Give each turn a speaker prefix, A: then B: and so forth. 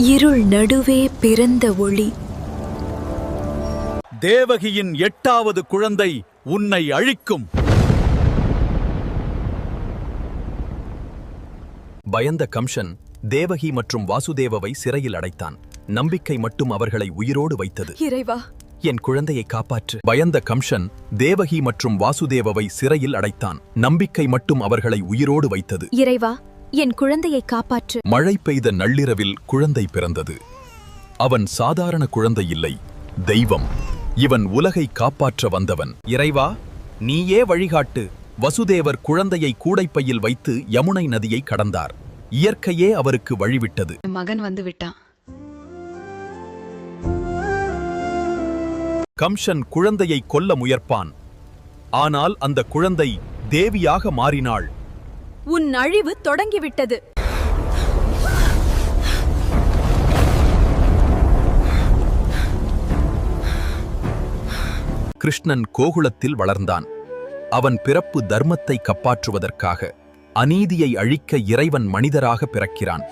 A: இருள் நடுவே பிறந்த ஒளி.
B: தேவகியின் 8வது குழந்தை உன்னை அழிக்கும்.
C: பயந்த கம்சன் தேவகி மற்றும் வாசுதேவவை சிறையில் அடைத்தான். நம்பிக்கை மட்டும் அவர்களை உயிரோடு வைத்தது.
A: இறைவா,
C: என் குழந்தையை காப்பாற்று. பயந்த கம்சன் தேவகி மற்றும் வாசுதேவவை சிறையில் அடைத்தான். நம்பிக்கை மட்டும் அவர்களை உயிரோடு வைத்தது.
A: இறைவா, என் குழந்தையை காப்பாற்று.
C: மழை பெய்த நள்ளிரவில் குழந்தை பிறந்தது. அவன் சாதாரண குழந்தை இல்லை, தெய்வம். இவன் உலகை காப்பாற்ற வந்தவன். இறைவா, நீயே வழிகாட்டு. வசுதேவர் குழந்தையை கூடைப்பையில் வைத்து யமுனை நதியை கடந்தார். இயற்கையே அவருக்கு வழிவிட்டது.
D: மகன் வந்து விட்டான்.
C: கம்சன் குழந்தையை கொல்ல முயற்பான். ஆனால் அந்த குழந்தை தேவியாக மாறினாள்.
A: உன் அழிவு தொடங்கிவிட்டது.
C: கிருஷ்ணன் கோகுலத்தில் வளர்ந்தான். அவன் பிறப்பு தர்மத்தை காப்பாற்றுவதற்காக. அநீதியை அழிக்க இறைவன் மனிதராக பிறக்கிறான்.